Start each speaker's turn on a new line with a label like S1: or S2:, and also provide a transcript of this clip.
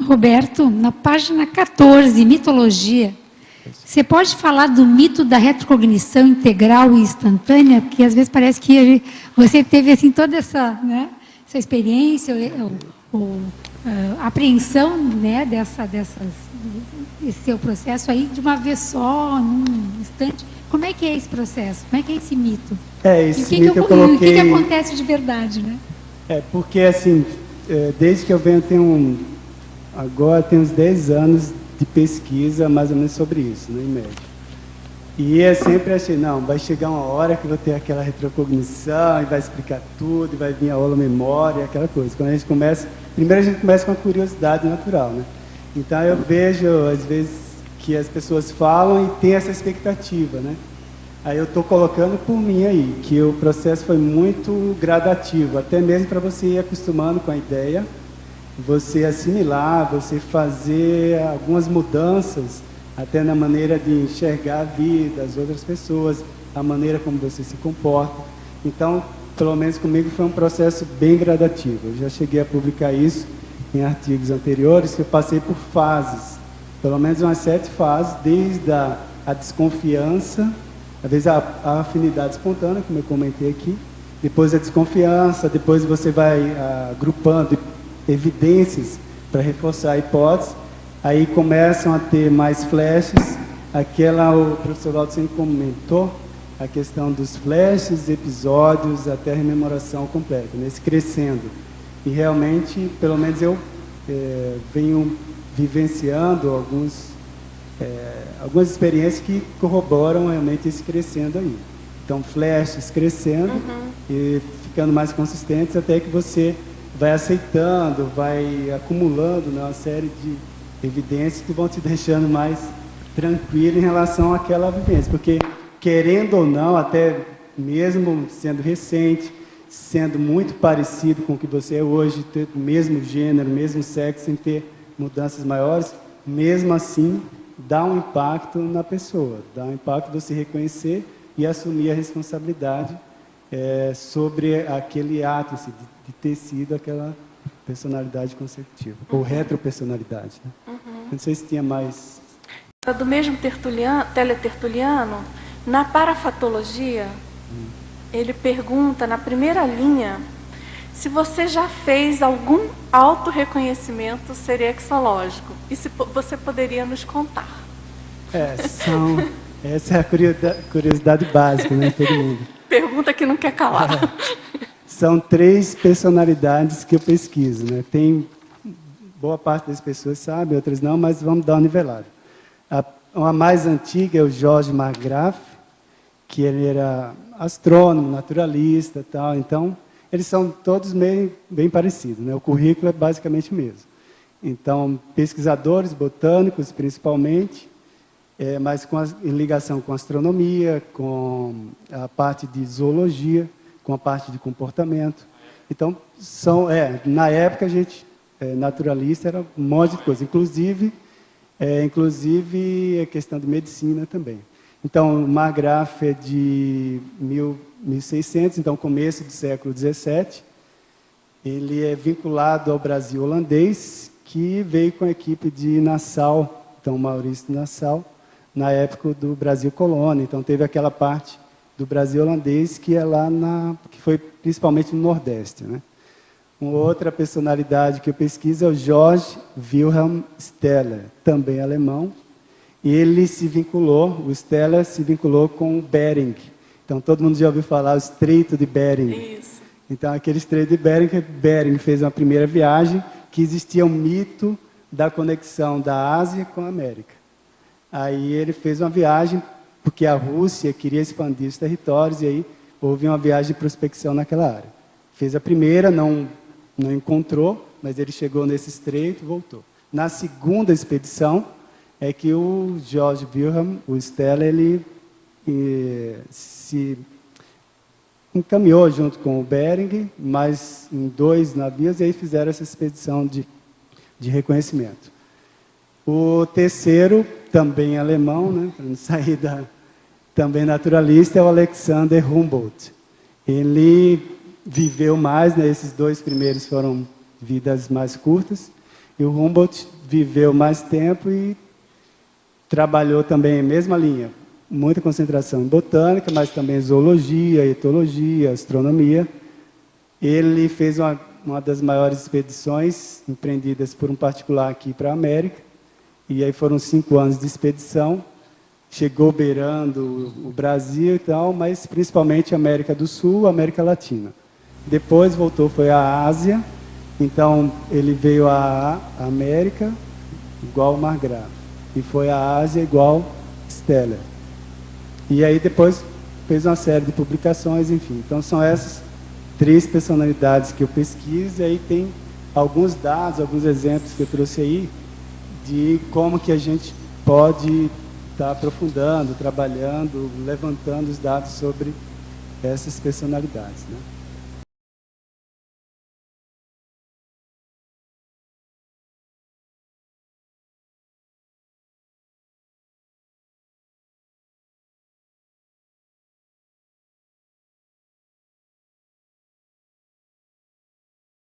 S1: Roberto, na página 14, mitologia, você pode falar do mito da retrocognição integral e instantânea? Porque às vezes parece que você teve assim, toda essa, né, essa experiência, a apreensão, né, esse seu processo aí de uma vez só, num instante. Como é que é esse processo? Como é que é esse mito?
S2: Esse mito eu coloquei...
S1: E o que acontece de verdade, né?
S2: Porque assim, desde que eu venho, agora tem uns 10 anos de pesquisa, mais ou menos sobre isso, né, em média. E é sempre assim, não, vai chegar uma hora que eu vou ter aquela retrocognição, e vai explicar tudo, e vai vir a aula memória, aquela coisa. Quando a gente começa, primeiro a gente começa com a curiosidade natural, né? Então eu vejo, às vezes, que as pessoas falam e tem essa expectativa, né? Aí eu estou colocando por mim aí, que o processo foi muito gradativo, até mesmo para você ir acostumando com a ideia, você assimilar, você fazer algumas mudanças, até na maneira de enxergar a vida, as outras pessoas, a maneira como você se comporta. Então, pelo menos comigo foi um processo bem gradativo. Eu já cheguei a publicar isso em artigos anteriores, que eu passei por fases, pelo menos umas 7 fases, desde a desconfiança, às vezes a afinidade espontânea, como eu comentei aqui, depois a desconfiança, depois você vai agrupando evidências para reforçar a hipótese, aí começam a ter mais flashes, o professor Walter sempre comentou, a questão dos flashes, episódios, até a rememoração completa, nesse crescendo. E realmente, pelo menos eu venho vivenciando algumas experiências que corroboram realmente esse crescendo aí. Então, flashes crescendo e ficando mais consistentes, até que você vai aceitando, vai acumulando, né, uma série de evidências que vão te deixando mais tranquilo em relação àquela vivência. Porque, querendo ou não, até mesmo sendo recente, sendo muito parecido com o que você é hoje, ter o mesmo gênero, mesmo sexo, sem ter mudanças maiores, mesmo assim, dá um impacto na pessoa, dá um impacto você reconhecer e assumir a responsabilidade sobre aquele ato, assim, de ter sido aquela personalidade consecutiva, ou retropersonalidade. Né? Não sei se tinha mais...
S3: Do mesmo teletertuliano, na parafatologia, ele pergunta na primeira linha se você já fez algum autorreconhecimento serexológico e se você poderia nos contar.
S2: Essa é a curiosidade básica, né, de todo mundo.
S3: Pergunta que não quer calar.
S2: São 3 personalidades que eu pesquiso, né? Tem boa parte das pessoas sabe, outras não, mas vamos dar uma nivelada. A mais antiga é o George Marggraf, que ele era astrônomo, naturalista e tal, então eles são todos bem parecidos, né? O currículo é basicamente o mesmo. Então, pesquisadores botânicos, principalmente, mas em ligação com astronomia, com a parte de zoologia, com a parte de comportamento. Então, na época, a gente, naturalista, era um monte de coisa, inclusive a questão de medicina também. Então, o Marggraf é de 1600, então começo do século XVII. Ele é vinculado ao Brasil holandês, que veio com a equipe de Nassau, então Maurício de Nassau, na época do Brasil colônia. Então, teve aquela parte do Brasil holandês que é lá que foi principalmente no Nordeste, né? Uma outra personalidade que eu pesquiso é o Georg Wilhelm Steller, também alemão. Ele o Steller se vinculou com o Bering. Então, todo mundo já ouviu falar o Estreito de Bering.
S3: Isso.
S2: Então, aquele Estreito de Bering fez uma primeira viagem que existia um mito da conexão da Ásia com a América. Aí ele fez uma viagem, porque a Rússia queria expandir os territórios, e aí houve uma viagem de prospecção naquela área. Fez a primeira, não encontrou, mas ele chegou nesse estreito e voltou. Na segunda expedição, é que o Georg Wilhelm, o Steller, ele se encaminhou junto com o Bering, mas em 2 navios, e aí fizeram essa expedição de reconhecimento. O terceiro, também alemão, né, para não sair também naturalista, é o Alexander Humboldt. Ele viveu mais, né, esses 2 primeiros foram vidas mais curtas, E o Humboldt viveu mais tempo e trabalhou também a mesma linha. Muita concentração em botânica, mas também zoologia, etologia, astronomia. Ele fez uma das maiores expedições empreendidas por um particular aqui para a América. E aí foram 5 anos de expedição. Chegou beirando o Brasil e tal, mas principalmente a América do Sul, a América Latina. Depois voltou, foi à Ásia. Então, ele veio à América, igual Margrave. E foi à Ásia, igual Steller. E aí, depois, fez uma série de publicações, enfim. Então, são essas 3 personalidades que eu pesquiso. E aí tem alguns dados, alguns exemplos que eu trouxe aí, de como que a gente pode estar aprofundando, trabalhando, levantando os dados sobre essas personalidades, né?